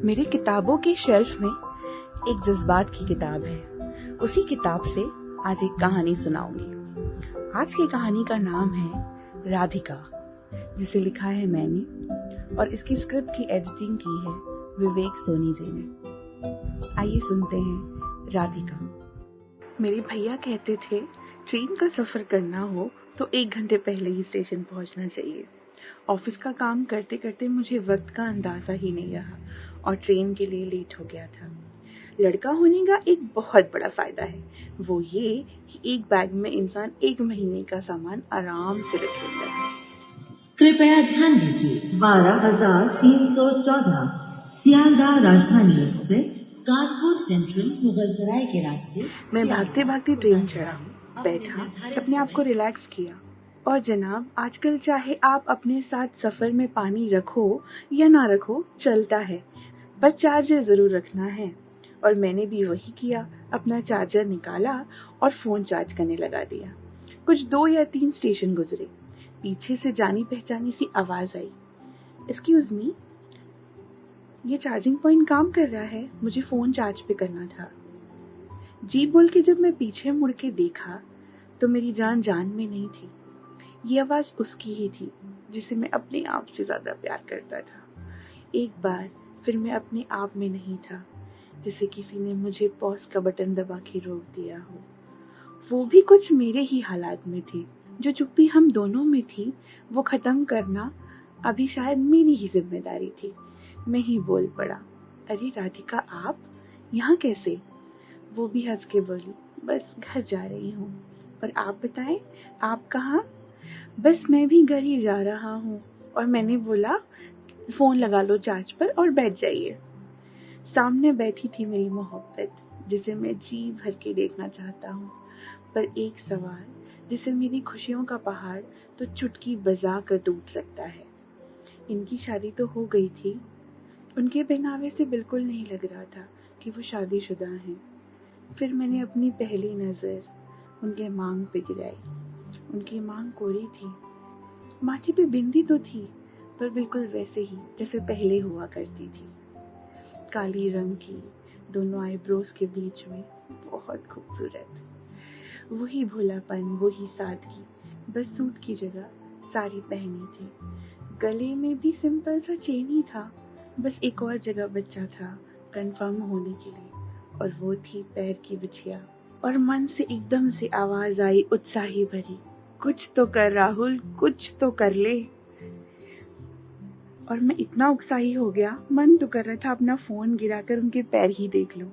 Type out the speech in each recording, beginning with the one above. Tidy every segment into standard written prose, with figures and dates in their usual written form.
मेरे किताबों के शेल्फ में एक जज्बात की किताब है। उसी किताब से आज एक कहानी सुनाऊंगी। आज की कहानी का नाम है राधिका, जिसे लिखा है मैंने और इसकी स्क्रिप्ट की एडिटिंग की है विवेक सोनी जी ने। आइए सुनते हैं राधिका। मेरे भैया कहते थे ट्रेन का सफर करना हो तो 1 घंटे पहले ही स्टेशन पहुंचना चाहिए। ऑफिस का काम करते करते मुझे वक्त का अंदाजा ही नहीं रहा और ट्रेन के लिए लेट हो गया था। लड़का होने का एक बहुत बड़ा फायदा है, वो ये कि एक बैग में इंसान 1 महीने का सामान आराम से रख लेता है। कृपया ध्यान दीजिए 12,314 सियालदह राजधानी एक्सप्रेस कानपुर सेंट्रल मुगलसराय के रास्ते। मैं भागते भागते ट्रेन चढ़ा, बैठा, अपने आप को रिलैक्स किया। और जनाब, आजकल चाहे आप अपने साथ सफर में पानी रखो या ना रखो चलता है, पर चार्जर जरूर रखना है। और मैंने भी वही किया, अपना चार्जर निकाला और फोन चार्ज करने लगा दिया। कुछ 2 या 3 स्टेशन गुजरे, पीछे से जानी पहचानी सी आवाज आई, एक्सक्यूज मी, ये चार्जिंग पॉइंट काम कर रहा है, मुझे फोन चार्ज पे करना था। जी बोल के जब मैं पीछे मुड़ के देखा तो मेरी जान जान में नहीं थी। ये आवाज उसकी ही थी जिसे मैं अपने आप से ज्यादा प्यार करता था। एक बार फिर मैं अपने आप में नहीं था, जैसे किसी ने मुझे पॉज का बटन दबा के रोक दिया हो। वो भी कुछ मेरे ही हालात में थी। जो चुप्पी हम दोनों में थी वो खत्म करना अभी शायद मेरी ही जिम्मेदारी थी। मैं ही बोल पड़ा, अरे राधिका, आप यहाँ कैसे? वो भी हंस के बोली, बस घर जा रही हूँ। और आप बताएं, आप कहाँ? बस मैं भी घर ही जा रहा हूँ। और मैंने बोला, फोन लगा लो चार्ज पर और बैठ जाइए। सामने बैठी थी मेरी मोहब्बत, जिसे मैं जी भर के देखना चाहता हूँ। पर एक सवाल, जिसे मेरी खुशियों का पहाड़ तो चुटकी बजा कर टूट सकता है। इनकी शादी तो हो गई थी, उनके पहनावे से बिल्कुल नहीं लग रहा था कि वो शादीशुदा हैं। फिर मैंने अपनी पहली नजर उनके मांग पे गिराई। उनकी मांग कोरी थी, माथे पे बिंदी तो थी, पर बिल्कुल वैसे ही जैसे पहले हुआ करती थी। काली रंग की, दोनों आईब्रोज के बीच में, बहुत खूबसूरत। वही भोलापन, वही सादगी, बस सूट की जगह साड़ी पहनी थी। गले में भी सिंपल सा चेन ही था, बस एक और जगह बचा था कंफर्म होने के लिए, और वो थी पैर की बिछिया। और मन से एकदम से आवाज आई उत्साही भरी, कुछ तो कर राहुल, कुछ तो कर ले। और मैं इतना उत्साही हो गया, मन तो कर रहा था अपना फोन गिराकर उनके पैर ही देख लूं।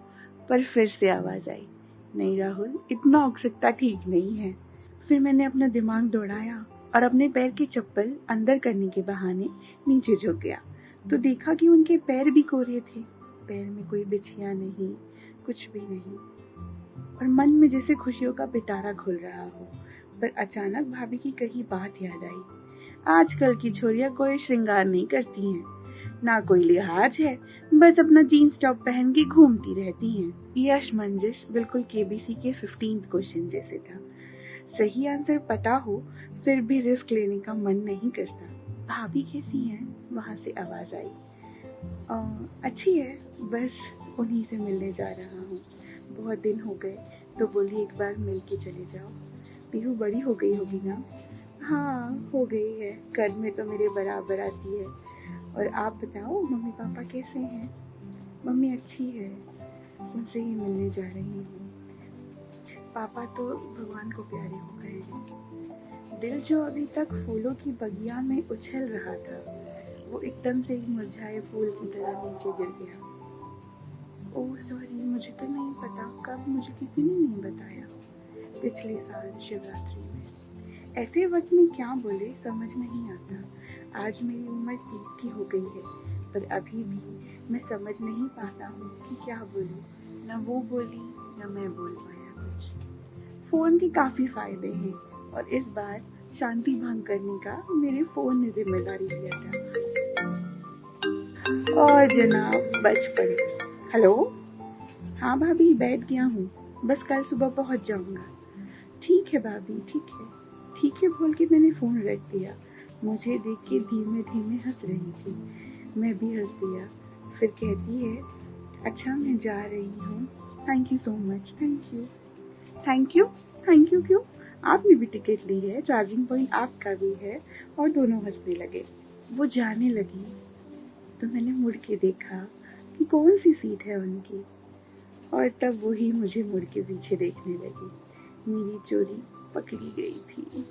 पर फिर से आवाज आई, नहीं राहुल, इतना उत्सुकता ठीक नहीं है। फिर मैंने अपना दिमाग दौड़ाया और अपने पैर की चप्पल अंदर करने के बहाने नीचे झुक गया, तो देखा कि उनके पैर भी कोरे थे। पैर में कोई बिछिया नहीं, कुछ भी नहीं। और मन में जैसे खुशियों का पिटारा खुल रहा हो। पर अचानक भाभी की कही बात याद आई, आजकल की छोरियां कोई श्रृंगार नहीं करती हैं, ना कोई लिहाज है, बस अपना जीन्स टॉप पहन के घूमती रहती हैं। ये असमंजस बिल्कुल केबीसी के 15th क्वेश्चन जैसे था। सही आंसर पता हो फिर भी रिस्क लेने का मन नहीं करता। भाभी कैसी हैं? वहां से आवाज आई, अच्छी है, बस उन्हीं से मिलने जा रहा हूँ, बहुत दिन हो गए, तो बोली एक बार मिल के चले जाओ। पीहू बड़ी हो गई होगी ना? हाँ, हो गई है, कद में तो मेरे बराबर आती है। और आप बताओ, मम्मी पापा कैसे हैं? मम्मी अच्छी है, उनसे ही मिलने जा रही हूँ। पापा तो भगवान को प्यारे हो गए हैं। दिल जो अभी तक फूलों की बगिया में उछल रहा था, वो एकदम से ही मुरझाए फूल की तरह नीचे गिर गया। ओह सॉरी, मुझे तो नहीं पता, कब, मुझे किसी ने नहीं बताया। पिछले साल शिवरात्रि में। ऐसे वक्त में क्या बोले समझ नहीं आता। आज मेरी उम्र 30 की हो गई है, पर अभी भी मैं समझ नहीं पाता हूँ कि क्या बोलूँ। न वो बोली, न मैं बोल पाया कुछ। फोन के काफी फायदे हैं, और इस बार शांति भंग करने का मेरे फोन ने जिम्मेदारी लिया था। और जनाब बच पड़े। हेलो, हाँ भाभी, बैठ गया हूँ, बस कल सुबह पहुँच जाऊँगा। ठीक है भाभी, ठीक है बोल के मैंने फोन रख दिया। मुझे देख के धीमे धीमे हंस रही थी, मैं भी हंस दिया। फिर कहती है, अच्छा मैं जा रही हूँ, thank you so much, thank you. Thank you? Thank you क्यों? आपने भी टिकट ली है, चार्जिंग पॉइंट आपका भी है। और दोनों हंसने लगे। वो जाने लगी तो मैंने मुड़ के देखा कि कौन सी सीट है उनकी, और तब वही मुझे मुड़ के पीछे देखने लगी। मेरी चोरी पकड़ी गई थी।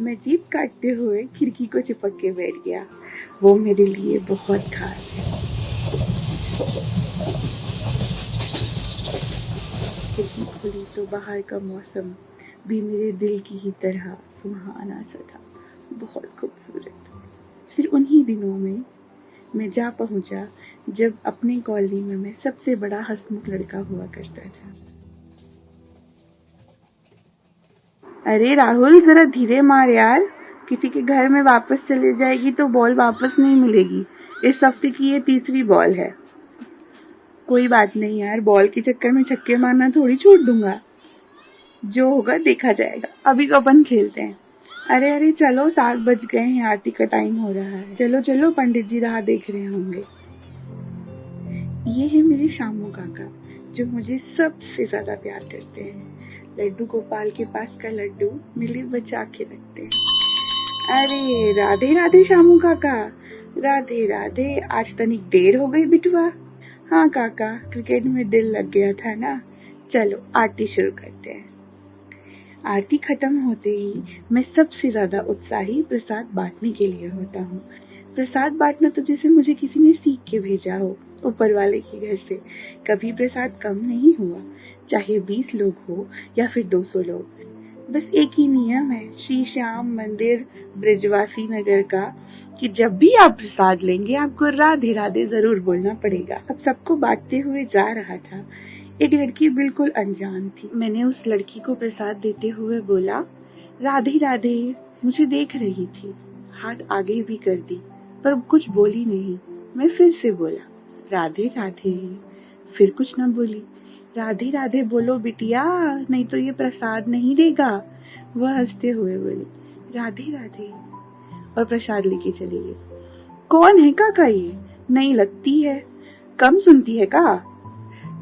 मैं जीभ काटते हुए खिड़की को चिपक के बैठ गया। वो मेरे लिए बहुत खास है। खिड़की खुली तो बाहर का मौसम भी मेरे दिल की ही तरह सुहाना सा था, बहुत खूबसूरत। फिर उन्हीं दिनों में मैं जा पहुंचा जब अपने कॉलोनी में मैं सबसे बड़ा हंसमुख लड़का हुआ करता था। अरे राहुल, जरा धीरे मार यार, किसी के घर में वापस चले जाएगी तो बॉल वापस नहीं मिलेगी। इस हफ्ते की ये तीसरी बॉल है। कोई बात नहीं यार, बॉल के चक्कर में छक्के मारना थोड़ी छोड़ दूंगा। जो होगा देखा जाएगा, अभी तो अपन खेलते हैं। अरे अरे चलो, 7 बज गए हैं, आरती का टाइम हो रहा है। चलो चलो, पंडित जी राह देख रहे होंगे। ये है मेरे शामू काका, जो मुझे सबसे ज्यादा प्यार करते हैं। लड्डू गोपाल के पास का लड्डू मिली बचा के रखते हैं। अरे राधे राधे शामू काका, राधे राधे। आज तनिक देर हो गई बिटुआ। हाँ काका, क्रिकेट में दिल लग गया था ना। चलो आरती शुरू करते हैं। आरती खत्म होते ही मैं सबसे ज्यादा उत्साही प्रसाद बांटने के लिए होता हूँ। प्रसाद बांटना तो जैसे मुझे किसी ने सीख के भेजा हो ऊपर वाले के घर से। कभी प्रसाद कम नहीं हुआ, चाहे 20 लोग हो या फिर 200 लोग। बस एक ही नियम है श्री श्याम मंदिर ब्रजवासी नगर का, कि जब भी आप प्रसाद लेंगे आपको राधे राधे जरूर बोलना पड़ेगा। अब सबको बांटते हुए जा रहा था। एक लड़की बिल्कुल अनजान थी। मैंने उस लड़की को प्रसाद देते हुए बोला, राधे राधे। मुझे देख रही थी, हाथ आगे भी कर दी, पर कुछ बोली नहीं। मैं फिर से बोला, राधे राधे। फिर कुछ न बोली। राधे राधे बोलो बिटिया, नहीं तो ये प्रसाद नहीं देगा। वह हंसते हुए बोली, राधे राधे, और प्रसाद लेके चली गई। कौन है काका ये? नहीं लगती है, कम सुनती है का?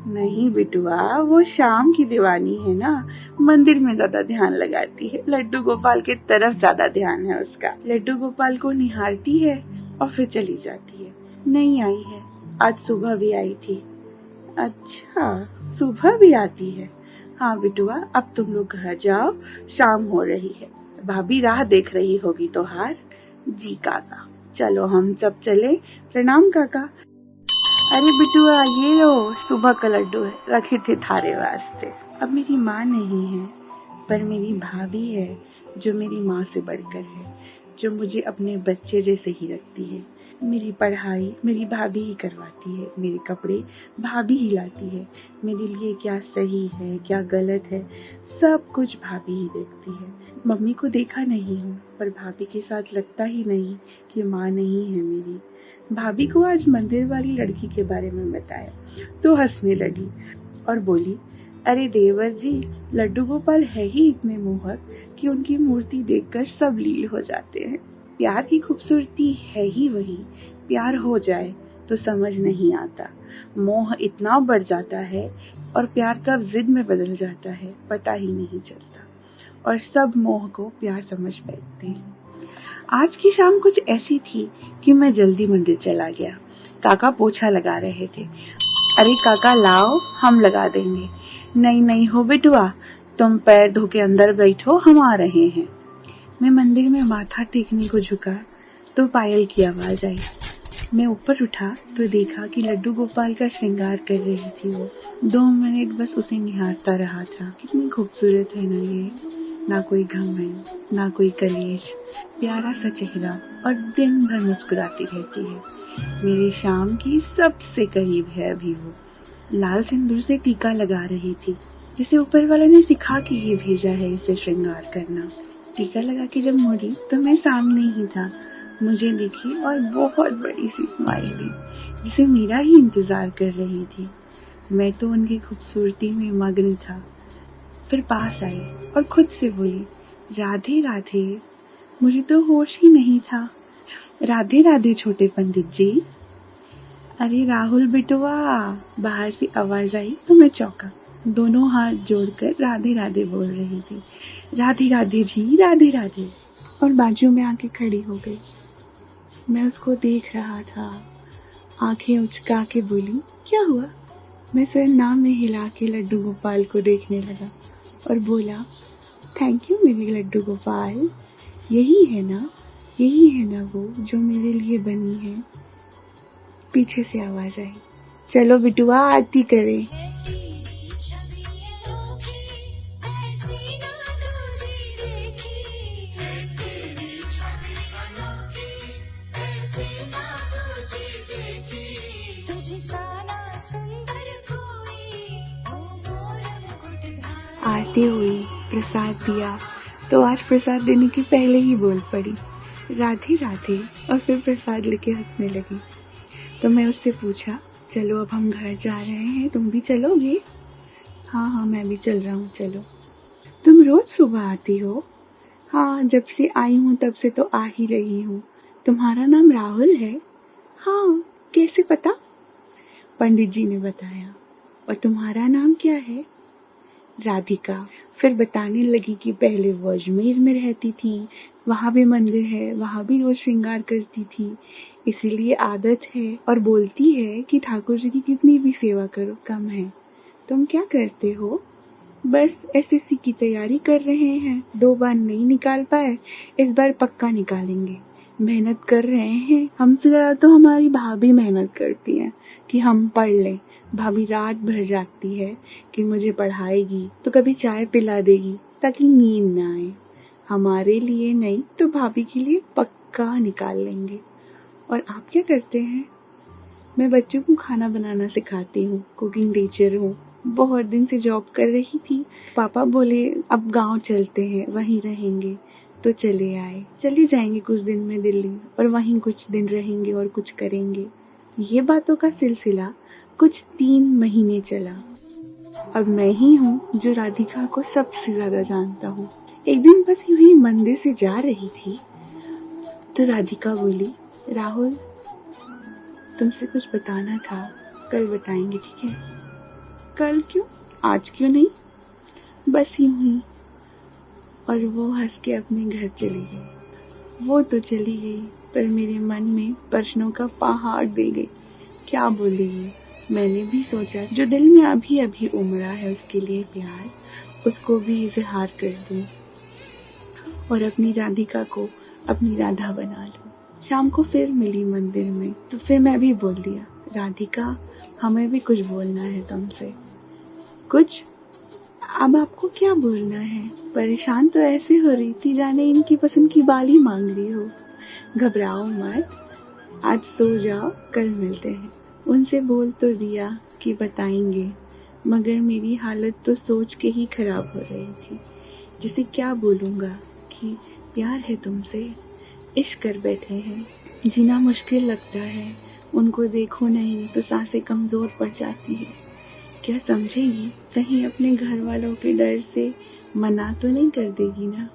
नहीं बिटुआ, वो शाम की दीवानी है ना, मंदिर में ज्यादा ध्यान लगाती है। लड्डू गोपाल के तरफ ज्यादा ध्यान है उसका। लड्डू गोपाल को निहारती है और फिर चली जाती है। नहीं आई है, आज सुबह भी आई थी। अच्छा, सुबह भी आती है। हाँ बिटुआ, अब तुम लोग घर जाओ, शाम हो रही है। भाभी राह देख रही होगी तो हार। जी काका। चलो हम सब चले। प्रणाम काका। अरे बिटुआ, ये लो, सुबह का लड्डू है, रखे थे थारे वास्ते। अब मेरी माँ नहीं है, पर मेरी भाभी है, जो मेरी माँ से बढ़कर है, जो मुझे अपने बच्चे जैसे ही रखती है। मेरी पढ़ाई मेरी भाभी ही करवाती है, मेरे कपड़े भाभी ही लाती है, मेरे लिए क्या सही है क्या गलत है सब कुछ भाभी ही देखती है। मम्मी को देखा नहीं हूँ, पर भाभी के साथ लगता ही नहीं कि माँ नहीं है मेरी। भाभी को आज मंदिर वाली लड़की के बारे में बताया तो हंसने लगी और बोली, अरे देवर जी, लड्डू गोपाल है ही इतने मोहक कि उनकी मूर्ति देखकर सब लील हो जाते हैं। प्यार की खूबसूरती है ही वही, प्यार हो जाए तो समझ नहीं आता, मोह इतना बढ़ जाता है और प्यार कब जिद में बदल जाता है पता ही नहीं चलता, और सब मोह को प्यार समझ बैठते हैं। आज की शाम कुछ ऐसी थी कि मैं जल्दी मंदिर चला गया। काका पोछा लगा रहे थे। अरे काका लाओ, हम लगा देंगे। नहीं नहीं हो बेटुआ, तुम पैर धो के अंदर बैठो, हम आ रहे हैं। मैं मंदिर में माथा टेकने को झुका तो पायल की आवाज आई। मैं ऊपर उठा तो देखा कि लड्डू गोपाल का श्रृंगार कर रही थी वो। 2 मिनट बस उसे निहारता रहा था। कितनी खूबसूरत है ना ये, ना कोई घमंड ना कोई कलेश, प्यारा सा चेहरा, और दिन भर मुस्कुराती रहती है। मेरी शाम की सबसे करीब है अभी वो। लाल सिंदूर से टीका लगा रही थी, जिसे ऊपर वाला ने सिखा के ही भेजा है इसे श्रृंगार करना। टीका लगा के जब मुड़ी तो मैं सामने ही था। मुझे दिखी और बहुत बड़ी सी स्माइल दी, जिसे मेरा ही इंतजार कर रही थी। मैं तो उनकी खूबसूरती में मग्न था। फिर पास आई और खुद से बोली, राधे राधे। मुझे तो होश ही नहीं था। राधे राधे छोटे पंडित जी। अरे राहुल बिटुआ, बाहर से आवाज आई तो मैं चौंका। दोनों हाथ जोड़कर राधे राधे बोल रही थी। राधे राधे जी, राधे राधे। और बाजू में आके खड़ी हो गई। मैं उसको देख रहा था। आंखें उचका के बोली, क्या हुआ? मैं सर नाम में हिला के लड्डू गोपाल को देखने लगा और बोला, थैंक यू मेरे लड्डू गोपाल। यही है ना वो जो मेरे लिए बनी है। पीछे से आवाज आई, चलो बिटुआ आरती करें। आरती हुई, प्रसाद दिया तो आज प्रसाद देने के पहले ही बोल पड़ी, राधे राधे, और फिर प्रसाद लेके हंसने लगी। तो मैं उससे पूछा, चलो अब हम घर जा रहे हैं, तुम भी चलोगे? हाँ मैं भी चल रहा हूँ, चलो। तुम रोज सुबह आती हो? हाँ, जब से आई हूँ तब से तो आ ही रही हूँ। तुम्हारा नाम राहुल है? हाँ, कैसे पता? पंडित जी ने बताया। और तुम्हारा नाम क्या है? राधिका। फिर बताने लगी कि पहले वो अजमेर में रहती थी, वहाँ भी मंदिर है, वहाँ भी रोज श्रृंगार करती थी, इसीलिए आदत है। और बोलती है कि ठाकुर जी की कितनी भी सेवा करो कम है। तुम क्या करते हो? बस एसएससी की तैयारी कर रहे हैं, 2 बार नहीं निकाल पाए, इस बार पक्का निकालेंगे। मेहनत कर रहे हैं। हमसे ज्यादा तो हमारी भाभी मेहनत करती है कि हम पढ़ लें। भाभी रात भर जागती है कि मुझे पढ़ाएगी तो कभी चाय पिला देगी ताकि नींद ना आए। हमारे लिए नहीं तो भाभी के लिए पक्का निकाल लेंगे। और आप क्या करते हैं? मैं बच्चों को खाना बनाना सिखाती हूँ, कुकिंग टीचर हूँ। बहुत दिन से जॉब कर रही थी। पापा बोले अब गांव चलते हैं, वहीं रहेंगे, तो चले आए। चले जाएंगे कुछ दिन में दिल्ली और वहीं कुछ दिन रहेंगे और कुछ करेंगे। ये बातों का सिलसिला कुछ 3 महीने चला। अब मैं ही हूँ जो राधिका को सबसे ज्यादा जानता हूँ। एक दिन बस यूं ही मंदिर से जा रही थी तो राधिका बोली, राहुल तुमसे कुछ बताना था, कल बताएंगे, ठीक है? कल क्यों? आज क्यों नहीं? बस यूं ही। और वो हंस के अपने घर चली गई। वो तो चली गई पर मेरे मन में प्रश्नों का पहाड़ दे गई। क्या बोलेगी? मैंने भी सोचा जो दिल में अभी अभी उमड़ा है उसके लिए प्यार, उसको भी इजहार कर दूं और अपनी राधिका को अपनी राधा बना लूं। शाम को फिर मिली मंदिर में तो फिर मैं भी बोल दिया, राधिका हमें भी कुछ बोलना है तुमसे। कुछ? अब आपको क्या बोलना है? परेशान तो ऐसे हो रही थी जाने इनकी पसंद की बाली मांग ली हो। घबराओ मत, आज सो जाओ, कल मिलते हैं। उनसे बोल तो दिया कि बताएंगे, मगर मेरी हालत तो सोच के ही खराब हो रही थी। जिसे क्या बोलूँगा कि प्यार है तुमसे, इश्क कर बैठे हैं, जीना मुश्किल लगता है, उनको देखो नहीं तो सांसें कमजोर पड़ जाती है। क्या समझेगी? कहीं अपने घर वालों के डर से मना तो नहीं कर देगी ना?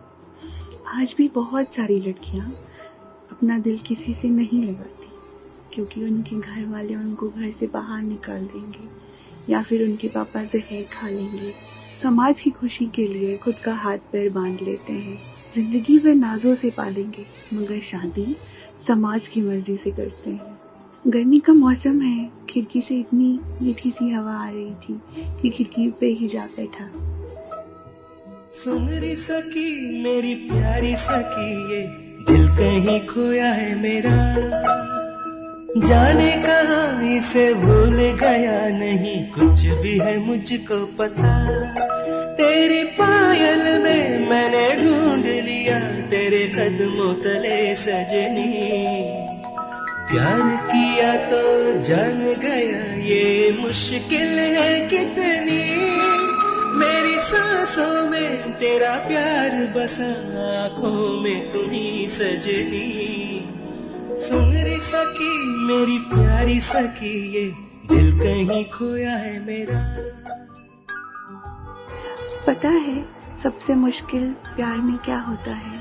आज भी बहुत सारी लड़कियां अपना दिल किसी से नहीं लगाती क्योंकि उनके घर वाले उनको घर से बाहर निकाल देंगे या फिर उनके पापा जहर खा लेंगे। समाज की खुशी के लिए खुद का हाथ पैर बांध लेते हैं। जिंदगी भर नाजों से पालेंगे मगर शादी समाज की मर्जी से करते हैं। गर्मी का मौसम है, खिड़की से इतनी मीठी सी हवा आ रही थी कि खिड़की पे ही जा बैठा। सुन री सकी मेरी प्यारी सकी, ये दिल कहीं खोया है मेरा, जाने कहाँ इसे भूल गया, नहीं कुछ भी है मुझको पता। तेरी पायल में मैंने ढूंढ लिया तेरे कदमों तले सजनी, प्यार किया तो जान गया ये मुश्किल है कितनी, मेरी सांसों में तेरा प्यार बसा, आँखों में तुम्ही सजनी। सुन रे सखी मेरी प्यारी सखी, ये दिल कहीं खोया है मेरा। पता है सबसे मुश्किल प्यार में क्या होता है?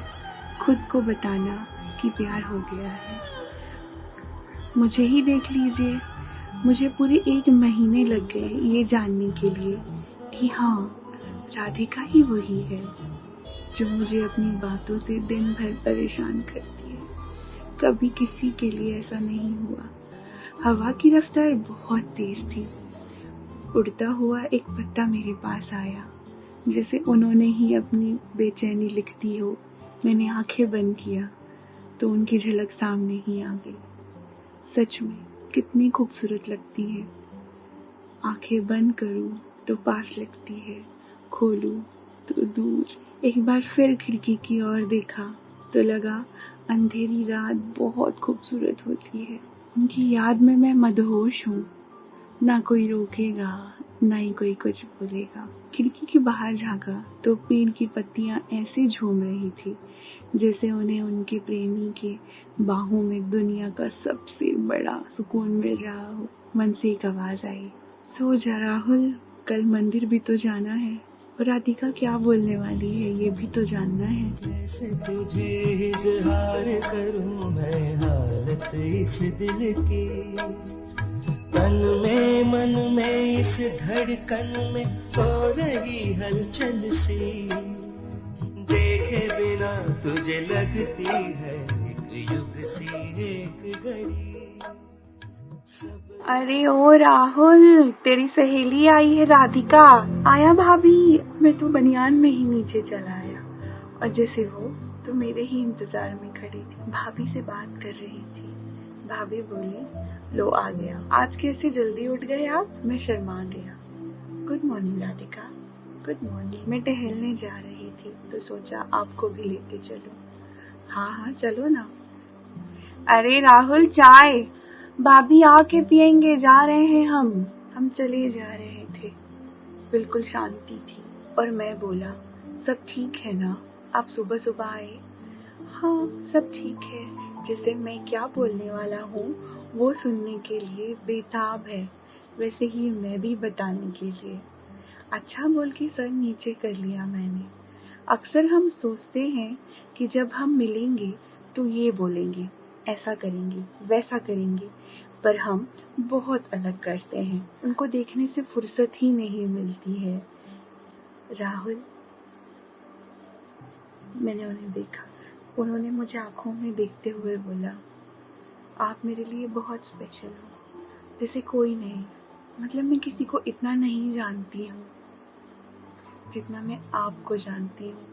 खुद को बताना कि प्यार हो गया है। मुझे ही देख लीजिए, मुझे पूरे 1 महीने लग गए ये जानने के लिए कि हाँ, राधिका ही वही है जो मुझे अपनी बातों से दिन भर परेशान करती है। कभी किसी के लिए ऐसा नहीं हुआ। हवा की रफ्तार बहुत तेज थी। उड़ता हुआ एक पत्ता मेरे पास आया, जैसे उन्होंने ही अपनी बेचैनी लिख दी हो। मैंने आंखें बंद किया तो उनकी झलक सामने ही आ गई। सच में कितनी खूबसूरत लगती है। आंखें बंद करूं तो पास लगती है, खोलूं तो दूर। एक बार फिर खिड़की की ओर देखा तो लगा अंधेरी रात बहुत खूबसूरत होती है। उनकी याद में मैं मदहोश हूँ। ना कोई रोकेगा, ना ही कोई कुछ बोलेगा। खिड़की के बाहर झांका तो पेड़ की पत्तियां ऐसे झूम रही थी जैसे उन्हें उनके प्रेमी के बाहों में दुनिया का सबसे बड़ा सुकून मिल रहा हो। मन से एक आवाज आई, सो जा राहुल, कल मंदिर भी तो जाना है और राधिका क्या बोलने वाली है ये भी तो जानना है। कैसे तुझे इज़हार करूं मैं हालत इस दिल की, तन में मन में इस धड़कन में हो रही हलचल सी। देखे बिना तुझे लगती है एक युग सी एक घड़ी। अरे ओ राहुल, तेरी सहेली आई है राधिका। आया भाभी। मैं तो बनियान में ही नीचे चला आया और जैसे वो तो मेरे ही इंतजार में खड़ी थी। भाभी से बात कर रही थी। भाभी बोली, लो आ गया। आज कैसे जल्दी उठ गए आप? मैं शर्मा गया। Good morning Radhika. Good morning. मैं टहलने जा रही थी तो सोचा आपको भी लेके चलूं। हाँ हाँ चलो ना। अरे राहुल चाय। भाभी आके पियेंगे, जा रहे हैं हम चले जा रहे थे। बिल्कुल शांति थी और मैं बोला, सब ठीक है ना? आप सुबह सुबह आए? हाँ सब ठीक है। जैसे मैं क्या बोलने वाला हूँ वो सुनने के लिए बेताब है, वैसे ही मैं भी बताने के लिए। अच्छा बोल के सर नीचे कर लिया मैंने। अक्सर हम सोचते हैं कि जब हम मिलेंगे तो ये बोलेंगे, ऐसा करेंगे, वैसा करेंगे, पर हम बहुत अलग करते हैं। उनको देखने से फुर्सत ही नहीं मिलती है। राहुल, मैंने उन्हें देखा। उन्होंने मुझे आंखों में देखते हुए बोला, आप मेरे लिए बहुत स्पेशल हो, जैसे कोई नहीं। मतलब मैं किसी को इतना नहीं जानती हूँ जितना मैं आपको जानती हूँ।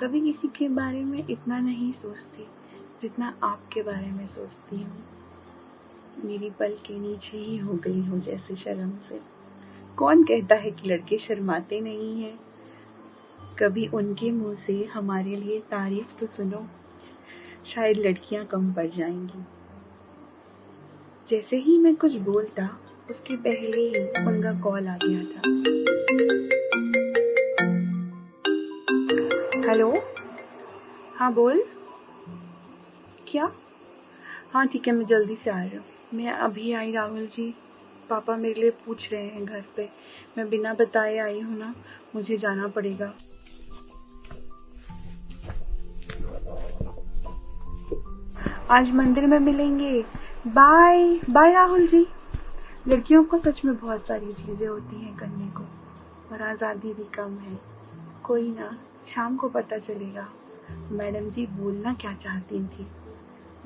कभी किसी के बारे में इतना नहीं सोचती जितना आपके बारे में सोचती हूँ। मेरी पल के नीचे ही हो गई हो जैसे शर्म से। कौन कहता है कि लड़के शर्माते नहीं हैं? कभी उनके मुंह से हमारे लिए तारीफ तो सुनो, शायद लड़कियां कम पड़ जाएंगी। जैसे ही मैं कुछ बोलता उसके पहले ही उनका कॉल आ गया था। हेलो, हाँ बोल। क्या? हाँ ठीक है, मैं जल्दी से आ रही हूँ। मैं अभी आई राहुल जी। पापा मेरे लिए पूछ रहे हैं घर पे। मैं बिना बताए आई हूँ ना, मुझे जाना पड़ेगा। आज मंदिर में मिलेंगे। Bye bye Rahul ji. लड़कियों को सच में बहुत सारी चीजें होती हैं करने को और आजादी भी कम है। कोई ना, शाम को पता चलेगा मैडम जी बोलना क्या चाहती थी।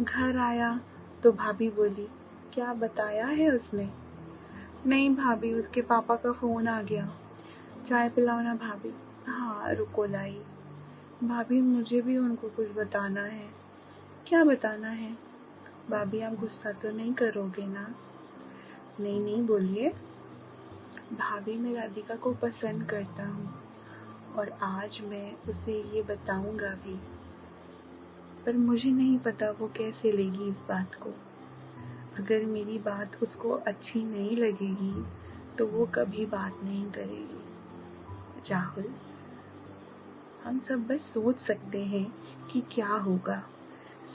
घर आया तो भाभी बोली, क्या बताया है उसने? नहीं भाभी, उसके पापा का फोन आ गया। चाय पिलाओ ना भाभी। हाँ रुको लाई। भाभी मुझे भी उनको कुछ बताना है। क्या बताना है? भाभी आप गुस्सा तो नहीं करोगे ना? नहीं नहीं बोलिए। भाभी मैं राधिका को पसंद करता हूँ और आज मैं उसे ये बताऊंगा भी, पर मुझे नहीं पता वो कैसे लेगी इस बात को। अगर मेरी बात उसको अच्छी नहीं लगेगी तो वो कभी बात नहीं करेगी। राहुल, हम सब बस सोच सकते हैं कि क्या होगा,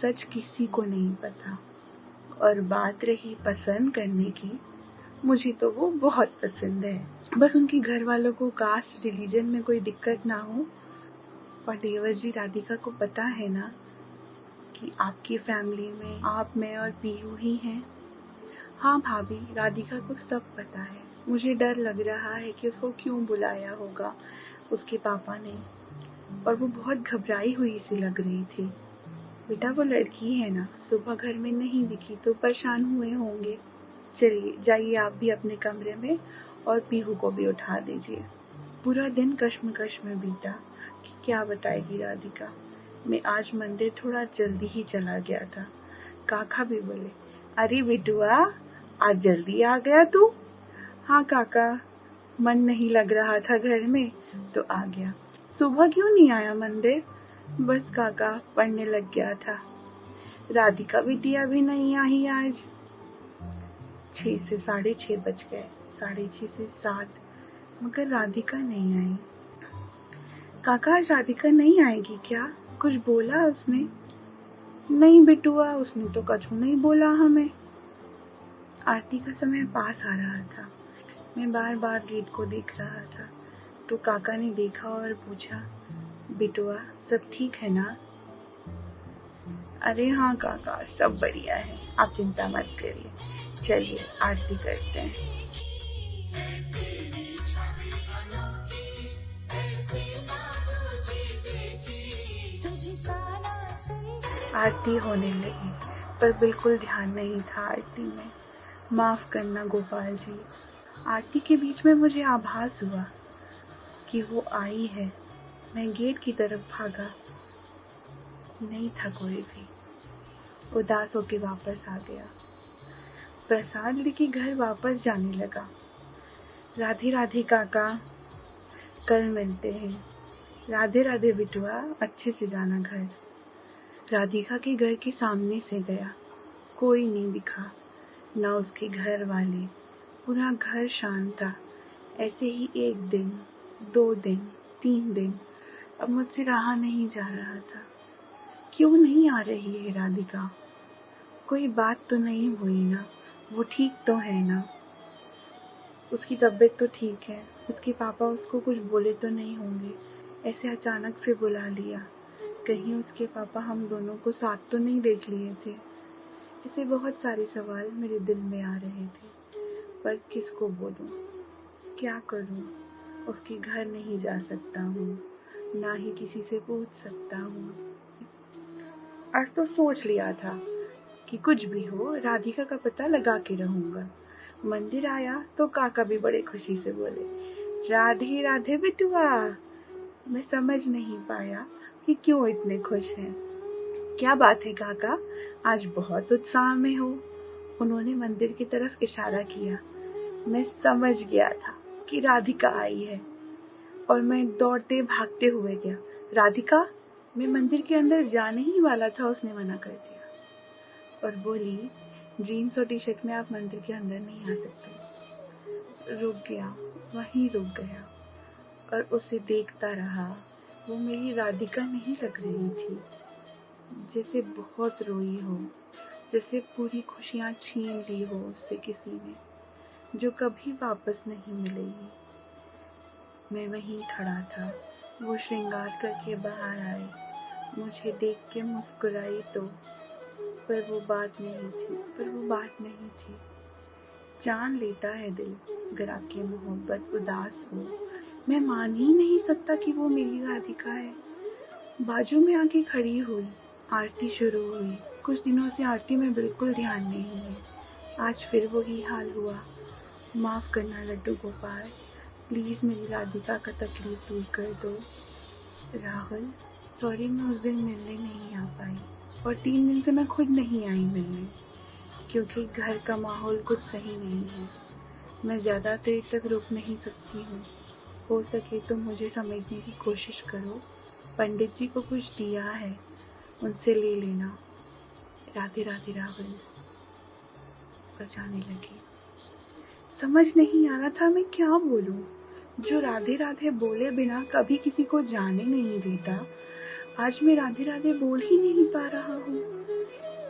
सच किसी को नहीं पता। और बात रही पसंद करने की, मुझे तो वो बहुत पसंद है। बस उनके घर वालों को कास्ट रिलीजन में कोई दिक्कत ना हो। और देवर जी राधिका को पता है ना कि आपकी फैमिली में आप, मैं और पीयू ही हैं। हाँ भाभी, राधिका को सब पता है। मुझे डर लग रहा है कि उसको क्यों बुलाया होगा उसके पापा ने, और वो बहुत घबराई हुई सी लग रही थी। बेटा वो लड़की है ना, सुबह घर में नहीं दिखी तो परेशान हुए होंगे। चलिए जाइए आप भी अपने कमरे में और पीहू को भी उठा दीजिए। पूरा दिन कश्मकश में बीता कि क्या बताएगी राधिका। मैं आज मंदिर थोड़ा जल्दी ही चला गया था। काका भी बोले, अरे बिटुआ आज जल्दी आ गया तू। हाँ काका, मन नहीं लग रहा था घर में तो आ गया। सुबह क्यों नहीं आया मंदिर? बस काका पढ़ने लग गया था। राधिका बिटिया भी नहीं आई आज। 6 से 6:30 बज गए, 6:30 से 7, मगर राधिका नहीं आई। काका आज राधिका नहीं आएगी क्या? कुछ बोला उसने? नहीं बिटुआ, उसने तो कछु नहीं बोला हमें। आरती का समय पास आ रहा था। मैं बार बार गेट को देख रहा था तो काका ने देखा और पूछा, बिटुआ सब ठीक है ना? अरे हाँ काका, सब बढ़िया है, आप चिंता मत करिए। चलिए आरती करते हैं। आरती होने लगी पर बिल्कुल ध्यान नहीं था आरती में। माफ करना गोपाल जी। आरती के बीच में मुझे आभास हुआ कि वो आई है। मैं गेट की तरफ भागा, नहीं था कोई भी। उदास होके वापस आ गया। प्रसाद लेके घर वापस जाने लगा। राधे राधे काका, कल मिलते हैं। राधे राधे बिटुआ, अच्छे से जाना घर। राधिका के घर के सामने से गया, कोई नहीं दिखा, ना उसके घर वाले। पूरा घर शांत था। ऐसे ही 1 दिन, 2 दिन, 3 दिन, अब मुझसे रहा नहीं जा रहा था। क्यों नहीं आ रही है राधिका? कोई बात तो नहीं हुई ना? वो ठीक तो है ना? उसकी तबीयत तो ठीक है। उसके पापा उसको कुछ बोले तो नहीं होंगे? ऐसे अचानक से बुला लिया। कहीं उसके पापा हम दोनों को साथ तो नहीं देख लिए थे? ऐसे बहुत सारे सवाल मेरे दिल में आ रहे थे, पर किसको बोलूं, क्या करूं? उसके घर नहीं जा सकता हूँ, ना ही किसी से पूछ सकता हूँ। आज तो सोच लिया था कि कुछ भी हो राधिका का पता लगा के रहूंगा। मंदिर आया तो काका भी बड़े खुशी से बोले, राधे राधे बिटुआ। मैं समझ नहीं पाया कि क्यों इतने खुश हैं। क्या बात है काका, आज बहुत उत्साह में हो। उन्होंने मंदिर की तरफ इशारा किया। मैं समझ गया था कि राधिका आई है और मैं दौड़ते भागते हुए गया। राधिका, मैं मंदिर के अंदर जाने ही वाला था, उसने मना कर दिया और बोली, जीन्स और टी-शर्ट में आप मंदिर के अंदर नहीं आ सकते। रुक गया, वहीं रुक गया और उसे देखता रहा। वो मेरी राधिका नहीं लग रही थी, जैसे बहुत रोई हो, जैसे पूरी खुशियाँ छीन ली हो उससे किसी ने, जो कभी वापस नहीं मिलेगी। मैं वहीं खड़ा था। वो श्रृंगार करके बाहर आई, मुझे देख के मुस्कुराई तो, पर वो बात नहीं थी। जान लेता है दिल अगर आपकी मोहब्बत उदास हो। मैं मान ही नहीं सकता कि वो मेरी राधिका है। बाजू में आके खड़ी हुई, आरती शुरू हुई। कुछ दिनों से आरती में बिल्कुल ध्यान नहीं है। आज फिर वही हाल हुआ। माफ करना लड्डू गोपाल, प्लीज मेरी राधिका का तकलीफ दूर कर दो। राहुल, सॉरी मैं उस दिन मिलने नहीं आ पाई और 3 दिन से मैं खुद नहीं आई मिलने, क्योंकि घर का माहौल कुछ सही नहीं है। मैं ज़्यादा देर तक रुक नहीं सकती हूँ। हो सके तो मुझे समझने की कोशिश करो। पंडित जी को कुछ दिया है, उनसे ले लेना। राधे राधे राहुल। और जाने लगी। समझ नहीं आ रहा था मैं क्या बोलूं। जो राधे राधे बोले बिना कभी किसी को जाने नहीं देता, आज मैं राधे राधे बोल ही नहीं पा रहा हूँ,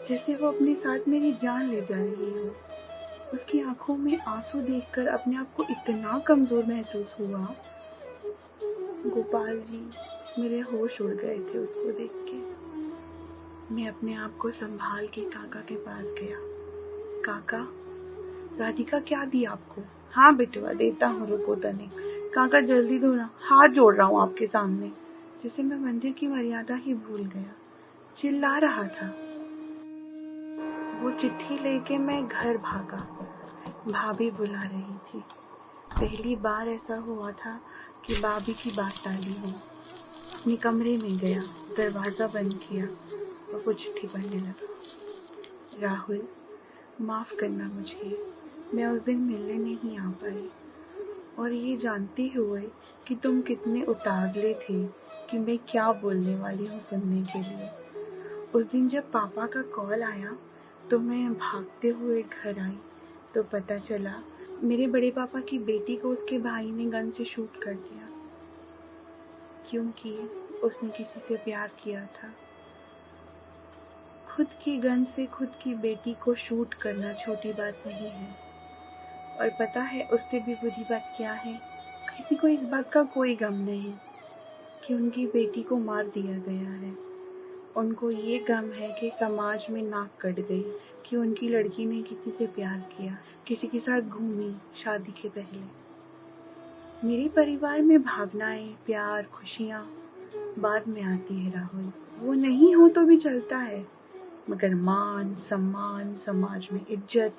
जैसे वो अपने साथ मेरी जान ले जा रही हो। उसकी आंखों में आंसू देखकर अपने आप को इतना कमजोर महसूस हुआ। गोपाल जी, मेरे होश उड़ गए थे उसको देख के। मैं अपने आप को संभाल के काका के पास गया। काका, राधिका क्या दी आपको? हाँ बेटवा देता हूँ, रुको तनिक। काका जल्दी दो ना, हाथ जोड़ रहा हूँ आपके सामने। जैसे मैं मंदिर की मर्यादा ही भूल गया, चिल्ला रहा था। वो चिट्ठी लेके मैं घर भागा। भाभी बुला रही थी। पहली बार ऐसा हुआ था कि भाभी की बात टाली हो। अपने कमरे में गया, दरवाजा बंद किया और वो चिट्ठी पढ़ने लगा। राहुल, माफ करना मुझे, मैं उस दिन मिलने नहीं आ पाई, और ये जानते हुए कि तुम कितने उतावले थे कि मैं क्या बोलने वाली हूँ सुनने के लिए। उस दिन जब पापा का कॉल आया तो मैं भागते हुए घर आई तो पता चला मेरे बड़े पापा की बेटी को उसके भाई ने गन से शूट कर दिया, क्योंकि उसने किसी से प्यार किया था। खुद की गन से खुद की बेटी को शूट करना छोटी बात नहीं है। और पता है उससे भी बुरी बात क्या है? किसी को इस बात का कोई गम नहीं कि उनकी बेटी को मार दिया गया है। उनको ये गम है कि समाज में नाक कट गई कि उनकी लड़की ने किसी से प्यार किया, किसी के साथ घूमी शादी के पहले। मेरे परिवार में भावनाएं, प्यार, खुशियाँ बाद में आती है राहुल। वो नहीं हो तो भी चलता है, मगर मान, सम्मान, समाज में इज्जत,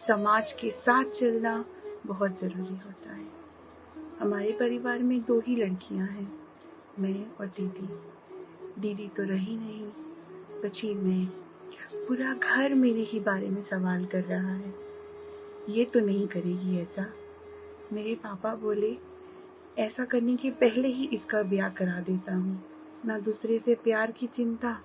समाज के साथ चलना बहुत ज़रूरी होता है। हमारे परिवार में 2 ही लड़कियां हैं, मैं और दीदी। दीदी तो रही नहीं, बची मैं। पूरा घर मेरे ही बारे में सवाल कर रहा है। ये तो नहीं करेगी ऐसा। मेरे पापा बोले ऐसा करने के पहले ही इसका ब्याह करा देता हूँ। ना दूसरे से प्यार की चिंता,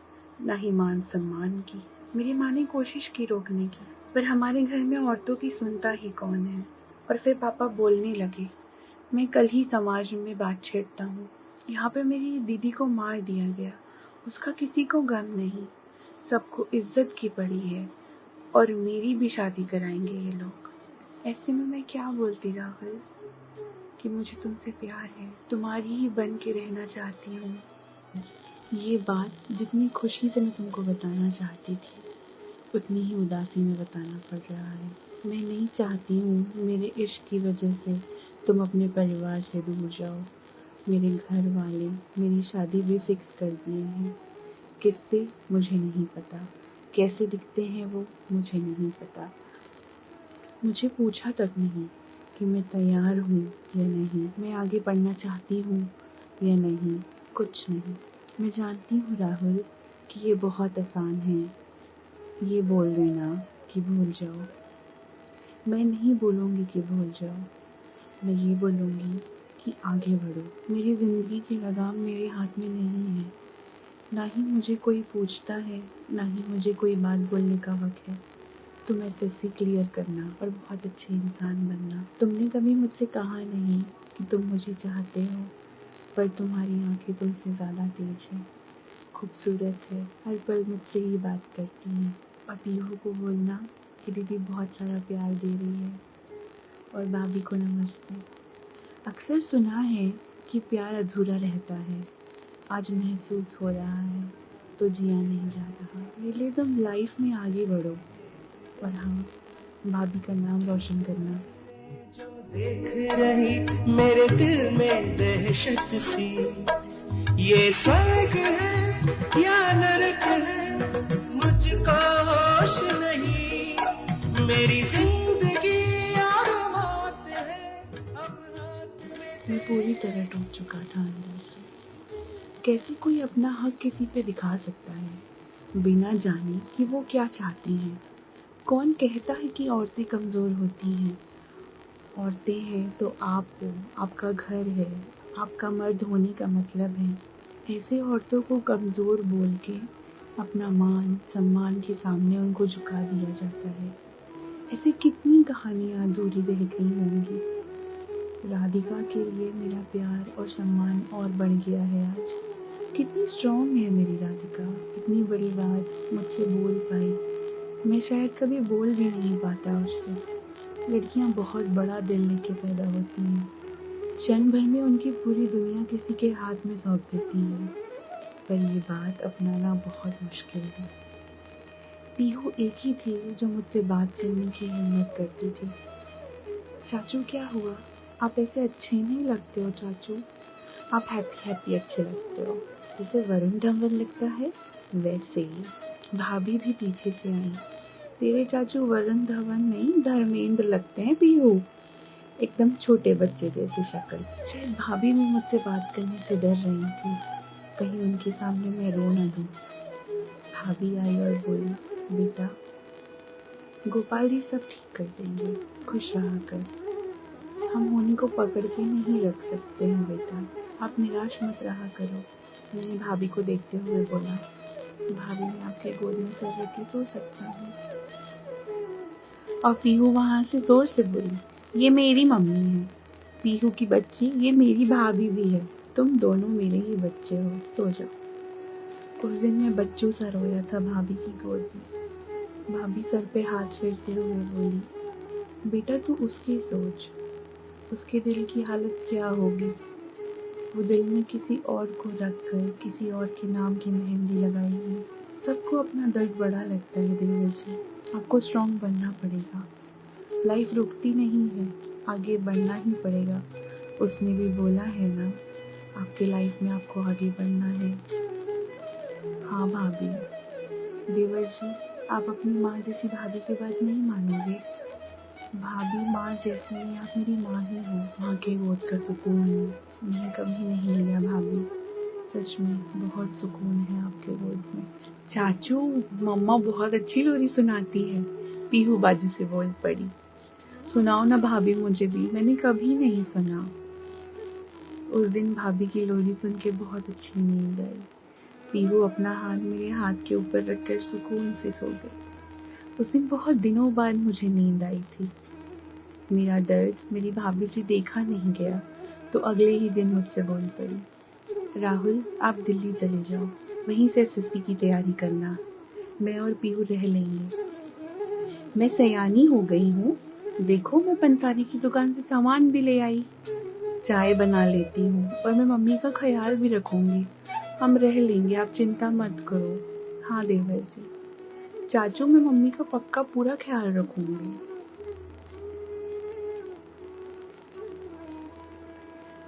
ना ही मान सम्मान की। मेरी माँ ने कोशिश की रोकने की, पर हमारे घर में औरतों की सुनता ही कौन है। और फिर पापा बोलने लगे, मैं कल ही समाज में बात छेड़ता हूँ। यहाँ पे मेरी दीदी को मार दिया गया, उसका किसी को गम नहीं, सबको इज्जत की पड़ी है, और मेरी भी शादी कराएंगे ये लोग। ऐसे में मैं क्या बोलती राहुल कि मुझे तुमसे प्यार है, तुम्हारी ही बन के रहना चाहती हूँ। ये बात जितनी खुशी से मैं तुमको बताना चाहती थी, उतनी ही उदासी में बताना पड़ रहा है। मैं नहीं चाहती हूँ मेरे इश्क की वजह से तुम अपने परिवार से दूर जाओ। मेरे घर वाले मेरी शादी भी फिक्स कर दिए हैं। किससे मुझे नहीं पता, कैसे दिखते हैं वो मुझे नहीं पता। मुझे पूछा तक नहीं कि मैं तैयार हूँ या नहीं, मैं आगे पढ़ना चाहती हूँ या नहीं, कुछ नहीं। मैं जानती हूँ राहुल कि ये बहुत आसान है, ये बोल देना कि भूल जाओ। मैं नहीं बोलूँगी कि भूल जाओ, मैं ये बोलूँगी कि आगे बढ़ो। मेरी ज़िंदगी की लगाम मेरे हाथ में नहीं है, ना ही मुझे कोई पूछता है, ना ही मुझे कोई बात बोलने का हक है। तुम एसएससी क्लियर करना और बहुत अच्छे इंसान बनना। तुमने कभी मुझसे कहा नहीं कि तुम मुझे चाहते हो, पर तुम्हारी आंखें तुमसे ज़्यादा तेज है, खूबसूरत है, हर पल मुझसे ही बात करती हैं। और पीहू को बोलना कि दीदी बहुत सारा प्यार दे रही है, और भाभी को नमस्ते। अक्सर सुना है कि प्यार अधूरा रहता है, आज महसूस हो रहा है तो जिया नहीं जा रहा। मेरे लिए तुम लाइफ में आगे बढ़ो, और हाँ, भाभी का नाम रोशन करना। जो देख रही मेरे दिल में दहशत सी, ये स्वर्ग है या नरक है, मुझको होश नहीं, मेरी जिंदगी और मौत है अब हाथ में। मैं पूरी तरह टूट चुका था अंदर से। कैसे कोई अपना हक किसी पे दिखा सकता है बिना जाने कि वो क्या चाहती हैं? कौन कहता है कि औरतें कमज़ोर होती हैं? औरतें हैं तो आप हो, आपका घर है, आपका मर्द होने का मतलब है। ऐसे औरतों को कमज़ोर बोल के अपना मान सम्मान के सामने उनको झुका दिया जाता है। ऐसी कितनी कहानियाँ अधूरी रह गई होंगी। राधिका के लिए मेरा प्यार और सम्मान और बढ़ गया है आज। कितनी स्ट्रॉन्ग है मेरी राधिका, इतनी बड़ी बात मुझसे बोल पाई। मैं शायद कभी बोल भी नहीं पाता उससे। लड़कियां बहुत बड़ा दिल लेके पैदा होती हैं, क्षण भर में उनकी पूरी दुनिया किसी के हाथ में सौंप देती है, पर ये बात अपनाना बहुत मुश्किल है। पीहू एक ही थी जो मुझसे बात करने की हिम्मत करती थी। चाचू क्या हुआ? आप ऐसे अच्छे नहीं लगते हो चाचू। आप हैप्पी हैप्पी अच्छे लगते हो, जैसे वरुण धवन लगता है वैसे ही। भाभी भी पीछे से आई। तेरे चाचू वरुण धवन नहीं धर्मेंद्र लगते हैं पीहू, एकदम छोटे बच्चे जैसी शक्ल। शायद भाभी भी मुझसे बात करने से डर रही थी, कहीं उनके सामने मैं रो न दूं। भाभी आई और बोली, बेटा गोपाल जी सब ठीक कर देंगे, खुश रहा कर। हम होनी को पकड़ के नहीं रख सकते हैं बेटा, आप निराश मत रहा करो। मैंने भाभी को देखते हुए बोला, भाभी मैं आपके गोद में सर रख के सो सकता हूँ। और पीहू वहां से जोर से बोली, ये मेरी मम्मी है, पीहू की बच्ची, ये मेरी भाभी भी है, तुम दोनों मेरे ही बच्चे हो, सो जाओ। उस दिन मैं बच्चों सा रोया था भाभी की गोद में। भाभी सर पे हाथ फेरते हुए बोली, बेटा तू उसकी सोच, उसके दिल की हालत क्या होगी। वो दिल में किसी और को रखकर किसी और के नाम की मेहंदी लगाएगी। सबको अपना दर्द बड़ा लगता है देवर जी, आपको स्ट्रांग बनना पड़ेगा। लाइफ रुकती नहीं है, आगे बढ़ना ही पड़ेगा। उसने भी बोला है ना, आपके लाइफ में आपको आगे बढ़ना है। हाँ भाभी। देवर जी आप अपनी माँ जैसी भाभी की बात नहीं मानोगे। भाभी माँ जैसी नहीं, आप मेरी माँ ही हो। माँ के गोद का सुकून मैंने कभी नहीं लिया भाभी, सच में बहुत सुकून है आपके गोद में। चाचू मम्मा बहुत अच्छी लोरी सुनाती है, पीहू बाजू से बोल पड़ी। सुनाओ ना भाभी मुझे भी, मैंने कभी नहीं सुना। उस दिन भाभी की लोरी सुन के बहुत अच्छी नींद आई। पीहू अपना हाथ मेरे हाथ के ऊपर रखकर सुकून से सो गई। उस दिन बहुत दिनों बाद मुझे नींद आई थी। मेरा दर्द मेरी भाभी से देखा नहीं गया, तो अगले ही दिन मुझसे बोल पड़ी, राहुल आप दिल्ली चले जाओ, वहीं से एसएससी की तैयारी करना, मैं और पीहू रह लेंगे। मैं सयानी हो गई हूँ, देखो मैं पंसारी की दुकान से सामान भी ले आई, चाय बना लेती हूँ और मैं मम्मी का ख्याल भी रखूंगी। हम रह लेंगे, आप चिंता मत करो। हाँ देवर जी। चाचू मैं मम्मी का पक्का पूरा ख्याल रखूंगी।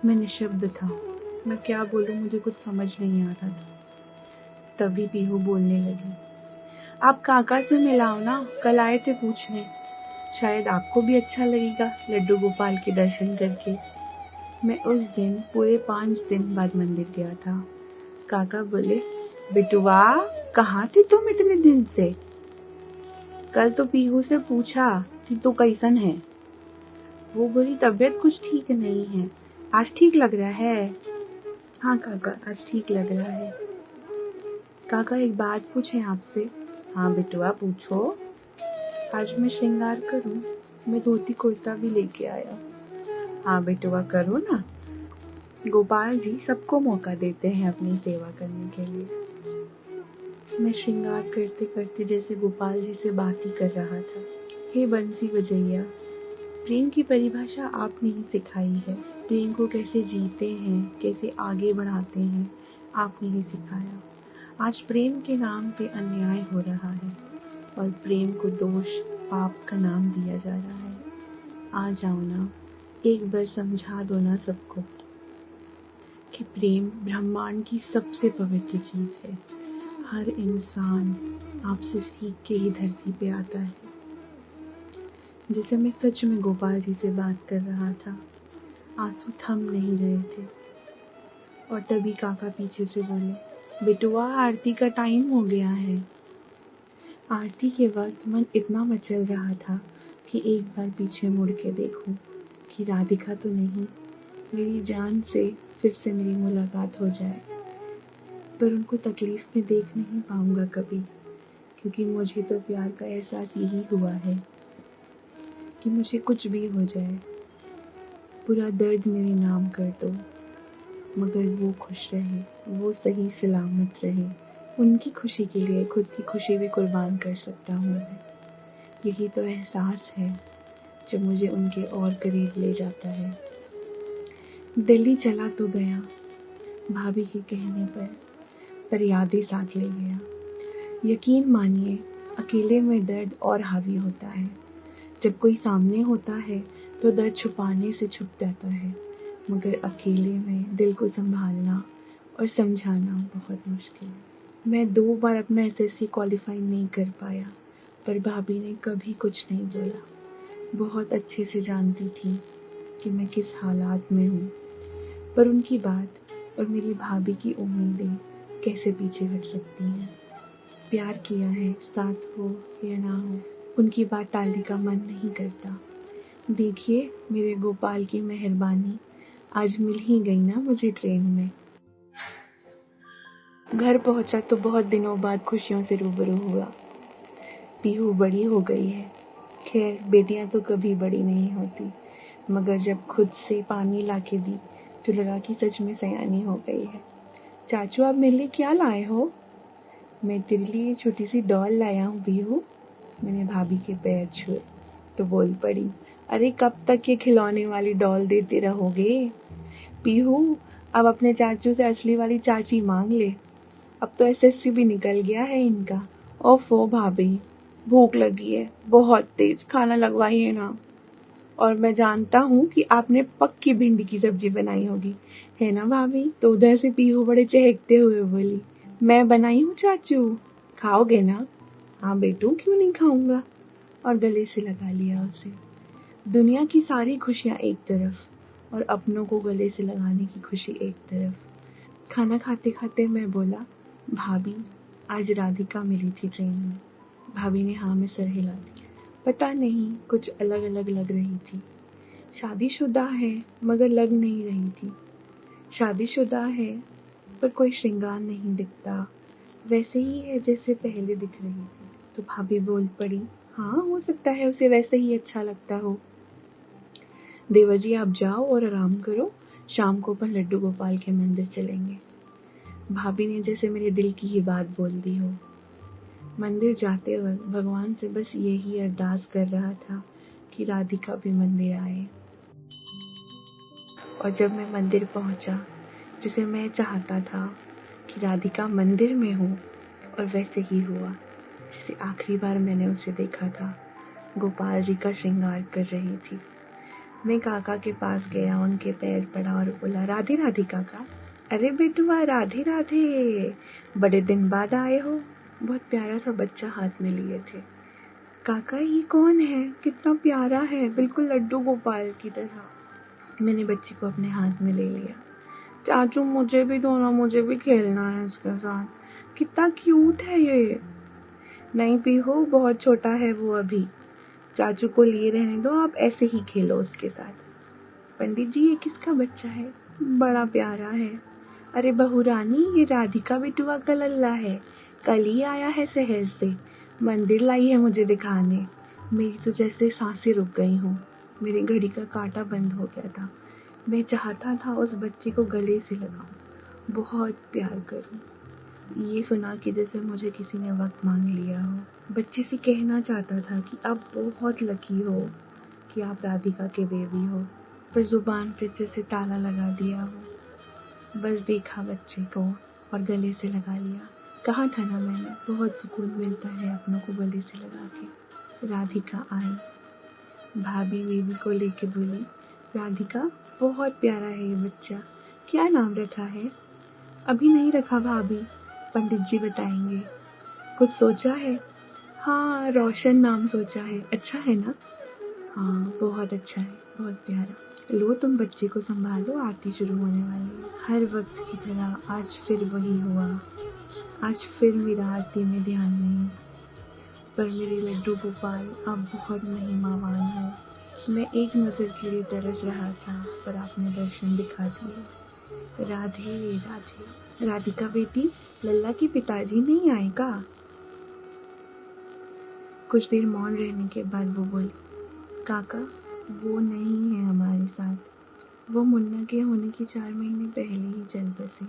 मैं निशब्द था, मैं क्या बोलूं मुझे कुछ समझ नहीं आ रहा था। तभी पीहू बोलने लगी, आप काका से मिलाओ ना, कल आए थे पूछने, शायद आपको भी अच्छा लगेगा लड्डू गोपाल के दर्शन करके। मैं उस दिन पूरे 5 दिन बाद मंदिर गया था। काका बोले, बिटुआ कहाँ थे तुम इतने दिन से? कल तो पीहू से पूछा कि तू कैसन है, वो बोली तबीयत कुछ ठीक नहीं है, आज ठीक लग रहा है। हाँ काका आज ठीक लग रहा है। काका एक बात पूछे आपसे? हाँ बिटुआ पूछो। आज मैं श्रृंगार करूं, मैं धोती कुर्ता भी लेके आया। हाँ बिटुआ करो ना, गोपाल जी सबको मौका देते हैं अपनी सेवा करने के लिए। मैं श्रृंगार करते करते जैसे गोपाल जी से बात ही कर रहा था। हे बंसी बजैया, प्रेम की परिभाषा आपने ही सिखाई है, प्रेम को कैसे जीते हैं, कैसे आगे बढ़ाते हैं, आपने ही सिखाया। आज प्रेम के नाम पे अन्याय हो रहा है और प्रेम को दोष पाप का नाम दिया जा रहा है। आ जाओ ना, एक बार समझा दो ना सबको कि प्रेम ब्रह्मांड की सबसे पवित्र चीज है। हर इंसान आपसे सीख के ही धरती पे आता है। जैसे मैं सच में गोपाल जी से बात कर रहा था, आंसू थम नहीं रहे थे। और तभी काका पीछे से बोले, बिटुआ आरती का टाइम हो गया है। आरती के वक्त मन इतना मचल रहा था कि एक बार पीछे मुड़ के देखूं कि राधिका तो नहीं, मेरी जान से फिर से मेरी मुलाकात हो जाए। पर उनको तकलीफ में देख नहीं पाऊंगा कभी, क्योंकि मुझे तो प्यार का एहसास यही हुआ है कि मुझे कुछ भी हो जाए, पूरा दर्द मेरे नाम कर दो, मगर वो खुश रहे, वो सही सलामत रहे। उनकी खुशी के लिए खुद की खुशी भी कुर्बान कर सकता हूँ मैं। यही तो एहसास है जो मुझे उनके और करीब ले जाता है। दिल्ली चला तो गया भाभी के कहने पर यादें साथ ले गया। यकीन मानिए अकेले में दर्द और हावी होता है। जब कोई सामने होता है तो दर्द छुपाने से छुप जाता है, मगर अकेले में दिल को संभालना और समझाना बहुत मुश्किल है। मैं 2 बार अपना एसएससी क्वालिफाई नहीं कर पाया, पर भाभी ने कभी कुछ नहीं बोला। बहुत अच्छे से जानती थी कि मैं किस हालात में हूँ, पर उनकी बात और मेरी भाभी की उम्मीदें कैसे पीछे हट सकती हैं। प्यार किया है, साथ हो या ना हो, उनकी बात टालने का मन नहीं करता। देखिए मेरे गोपाल की मेहरबानी, आज मिल ही गई ना मुझे ट्रेन में। घर पहुंचा तो बहुत दिनों बाद खुशियों से रूबरू हुआ। पीहू बड़ी हो गई है। खैर बेटियां तो कभी बड़ी नहीं होती, मगर जब खुद से पानी लाके दी तो लगा कि सच में सयानी हो गई है। चाचू आप मेरे लिए क्या लाए हो? मैं तेरे लिए छोटी सी डॉल लाया हूँ पीहू। मैंने भाभी के पैर छुए तो बोल पड़ी, अरे कब तक ये खिलौने वाली डॉल देते रहोगे? पीहू अब अपने चाचू से असली वाली चाची मांग ले। अब तो एसएससी भी निकल गया है इनका। ओफो भाभी, भूख लगी है बहुत तेज, खाना लगवाइए ना। और मैं जानता हूँ कि आपने पक्की भिंडी की सब्जी बनाई होगी, है ना भाभी? तो उधर से पीहू बड़े चहकते हुए बोली, मैं बनाई हूँ चाचू, खाओगे ना? हाँ बेटू, क्यों नहीं खाऊंगा। और गले से लगा लिया उसे। दुनिया की सारी खुशियाँ एक तरफ और अपनों को गले से लगाने की खुशी एक तरफ। खाना खाते खाते मैं बोला, भाभी आज राधिका मिली थी ट्रेन में। भाभी ने हाँ में सर हिला दिया। पता नहीं, कुछ अलग अलग लग रही थी। शादीशुदा है मगर लग नहीं रही थी। शादीशुदा है पर कोई श्रृंगार नहीं दिखता, वैसे ही है जैसे पहले दिख रही थी। तो भाभी बोल पड़ी, हाँ हो सकता है उसे वैसे ही अच्छा लगता हो। देवर जी आप जाओ और आराम करो, शाम को अपन लड्डू गोपाल के मंदिर चलेंगे। भाभी ने जैसे मेरे दिल की ही बात बोल दी हो। मंदिर जाते वक्त भगवान से बस यही अरदास कर रहा था कि राधिका भी मंदिर आए। और जब मैं मंदिर पहुंचा, जिसे मैं चाहता था कि राधिका मंदिर में हो, और वैसे ही हुआ जिसे आखिरी बार मैंने उसे देखा था। गोपाल जी का श्रृंगार कर रही थी। मैं काका के पास गया, उनके पैर पड़ा और बोला, राधे राधे काका। अरे बेटुआ राधे राधे, बड़े दिन बाद आए हो। बहुत प्यारा सा बच्चा हाथ में लिए थे। काका ये कौन है? कितना प्यारा है, बिल्कुल लड्डू गोपाल की तरह। मैंने बच्ची को अपने हाथ में ले लिया। चाचू मुझे भी दो ना, मुझे भी खेलना है इसके साथ। कितना क्यूट है ये। नहीं पीहू, बहुत छोटा है वो अभी, चाचू को लिए रहने दो, आप ऐसे ही खेलो उसके साथ। पंडित जी ये किसका बच्चा है? बड़ा प्यारा है। अरे बहू रानी, ये राधिका बिटुआ का लल्ला है, कल ही आया है शहर से, मंदिर लाई है मुझे दिखाने। मेरी तो जैसे सांसें रुक गई हूँ, मेरी घड़ी का कांटा बंद हो गया था। मैं चाहता था उस बच्चे को गले से लगाऊं, बहुत प्यार करूं। ये सुना कि जैसे मुझे किसी ने वक्त मांग लिया हो। बच्चे से कहना चाहता था कि आप बहुत लकी हो कि आप राधिका के बेबी हो, पर जुबान पे जैसे ताला लगा दिया हो। बस देखा बच्चे को और गले से लगा लिया। कहा था ना मैंने, बहुत सुकून मिलता है अपनों को गले से लगा के। राधिका आई, भाभी बेबी को लेके बोली, राधिका बहुत प्यारा है ये बच्चा, क्या नाम रखा है? अभी नहीं रखा भाभी, पंडित जी बताएंगे। कुछ सोचा है? हाँ रोशन नाम सोचा है। अच्छा है ना? हाँ बहुत अच्छा है, बहुत प्यारा। लो तुम बच्चे को संभालो, आरती शुरू होने वाली है। हर वक्त की तरह आज फिर वही हुआ। आज फिर मेरा आरती में ध्यान नहीं, पर मेरे लड्डू गोपाल अब बहुत महिमावान है। मैं एक नजर के लिए तरस रहा था, पर आपने दर्शन दिखा दिए। राधे राधे। राधिका बेटी, लल्ला के पिताजी नहीं आए का? कुछ देर मौन रहने के बाद वो बोली, काका वो नहीं है हमारे साथ, वो मुन्ना के होने की 4 महीने पहले ही चल बसे।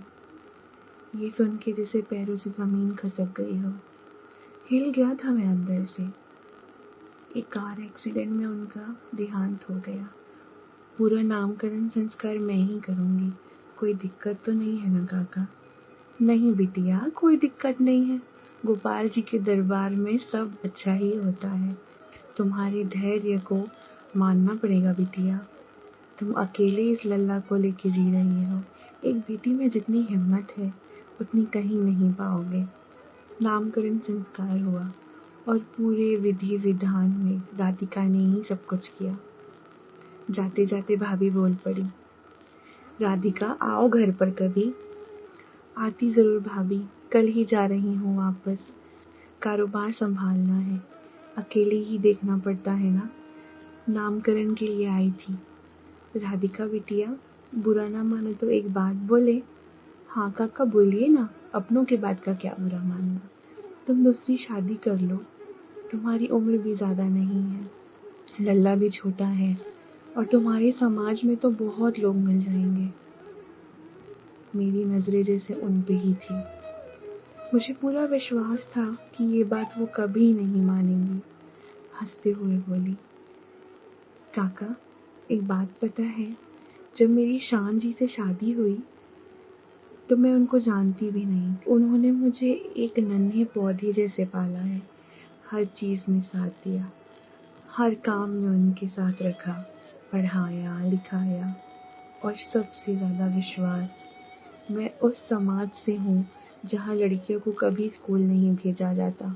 ये सुन के जैसे पैरों से जमीन खसक गई हो। हिल गया था मैं अंदर से। एक कार एक्सीडेंट में उनका देहांत हो गया। पूरा नामकरण संस्कार मैं ही करूँगी, कोई दिक्कत तो नहीं है ना काका? नहीं बिटिया, कोई दिक्कत नहीं है, गोपाल जी के दरबार में सब अच्छा ही होता है। तुम्हारे धैर्य को मानना पड़ेगा बिटिया। तुम अकेले इस लल्ला को लेके जी रही हो। एक बेटी में जितनी हिम्मत है उतनी कहीं नहीं पाओगे। नामकरण संस्कार हुआ और पूरे विधि विधान में राधिका ने ही सब कुछ किया। जाते जाते भाभी बोल पड़ी, राधिका आओ घर पर कभी। आती जरूर भाभी, कल ही जा रही हूँ वापस। कारोबार संभालना है, अकेले ही देखना पड़ता है ना। नामकरण के लिए आई थी। राधिका बिटिया, बुरा ना मानो तो एक बात बोले। हाँ काका बोलिए ना, अपनों के बात का क्या बुरा मानना। तुम दूसरी शादी कर लो, तुम्हारी उम्र भी ज्यादा नहीं है, लल्ला भी छोटा है और तुम्हारे समाज में तो बहुत लोग मिल जाएंगे। मेरी नजरें जैसे उन पे ही थी। मुझे पूरा विश्वास था कि ये बात वो कभी नहीं मानेंगी। हंसते हुए बोली, काका एक बात पता है, जब मेरी शान जी से शादी हुई तो मैं उनको जानती भी नहीं। उन्होंने मुझे एक नन्हे पौधे जैसे पाला है, हर चीज में साथ दिया, हर काम में उनके साथ रखा, पढ़ाया लिखाया और सबसे ज्यादा विश्वास। मैं उस समाज से हूँ जहाँ लड़कियों को कभी स्कूल नहीं भेजा जाता,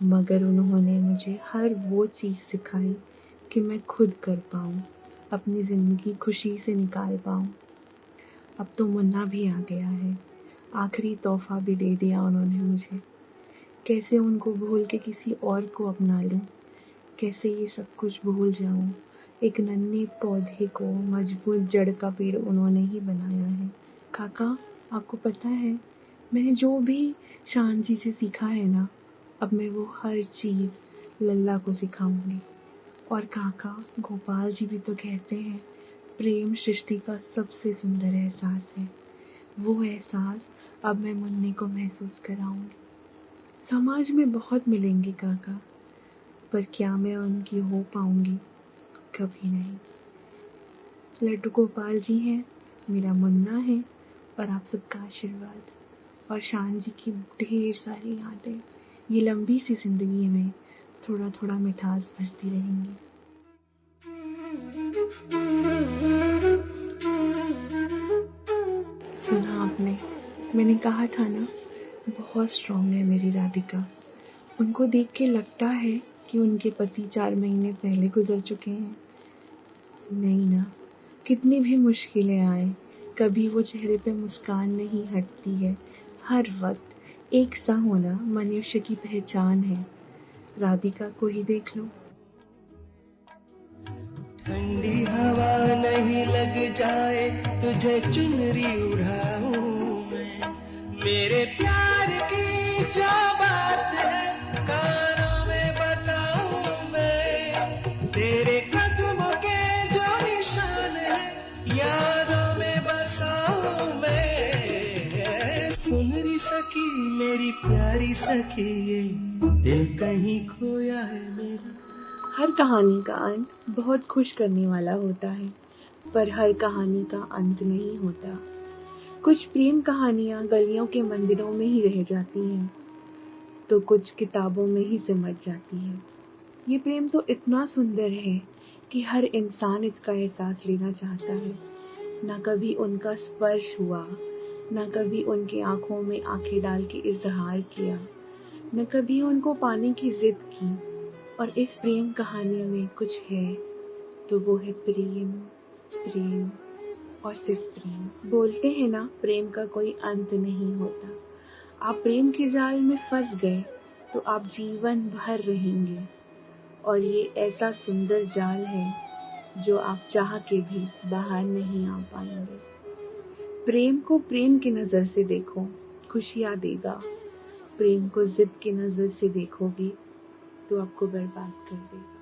मगर उन्होंने मुझे हर वो चीज सिखाई कि मैं खुद कर पाऊँ, अपनी जिंदगी खुशी से निकाल पाऊँ। अब तो मुन्ना भी आ गया है, आखिरी तोहफा भी दे दिया उन्होंने मुझे। कैसे उनको भूल के किसी और को अपना लूं, कैसे ये सब कुछ भूल जाऊं। एक नन्हे पौधे को मजबूत जड़ का पेड़ उन्होंने ही बनाया है। काका आपको पता है, मैंने जो भी शान जी से सीखा है ना, अब मैं वो हर चीज लल्ला को सिखाऊंगी। और काका गोपाल जी भी तो कहते हैं प्रेम सृष्टि का सबसे सुंदर एहसास है। वो एहसास अब मैं मुन्ने को महसूस कराऊंगी। समाज में बहुत मिलेंगे काका, पर क्या मैं उनकी हो पाऊंगी? कभी नहीं। लड्डू गोपाल जी हैं, मेरा मुन्ना है और आप सबका आशीर्वाद और शान जी की ढेर सारी यादें ये लंबी सी जिंदगी में थोड़ा थोड़ा मिठास भरती रहेंगी। सुना आपने, मैंने कहा था ना, बहुत स्ट्रांग है मेरी राधिका। उनको देख के लगता है कि उनके पति 4 महीने पहले गुजर चुके हैं। नहीं ना, कितनी भी मुश्किलें आए, कभी वो चेहरे पे मुस्कान नहीं हटती है। हर वक्त एक सा होना मनुष्य की पहचान है। राधिका को ही देख लो। ठंडी हवा नहीं लग जाए तुझे चुनरी उड़ाऊं मैं, मेरे प्यार की जो बात है कानों में बताऊं मैं, तेरे कदमों के जो निशान है यादों में बसाऊं मैं। सुन रही सखी मेरी प्यारी सखी, ये दिल कहीं खोया है मेरा। हर कहानी का अंत बहुत खुश करने वाला होता है, पर हर कहानी का अंत नहीं होता। कुछ प्रेम कहानियां गलियों के मंदिरों में ही रह जाती हैं, तो कुछ किताबों में ही सिमट जाती है। ये प्रेम तो इतना सुंदर है कि हर इंसान इसका एहसास लेना चाहता है। ना कभी उनका स्पर्श हुआ, ना कभी उनकी आंखों में आंखें डाल के इजहार किया, न कभी उनको पाने की जिद की। और इस प्रेम कहानी में कुछ है तो वो है प्रेम, प्रेम और सिर्फ प्रेम। बोलते हैं ना, प्रेम का कोई अंत नहीं होता। आप प्रेम के जाल में फंस गए तो आप जीवन भर रहेंगे, और ये ऐसा सुंदर जाल है जो आप चाह के भी बाहर नहीं आ पाएंगे। प्रेम को प्रेम की नजर से देखो, खुशियां देगा। प्रेम को जिद की नजर से देखोगे तो आपको बर्बाद कर देगा।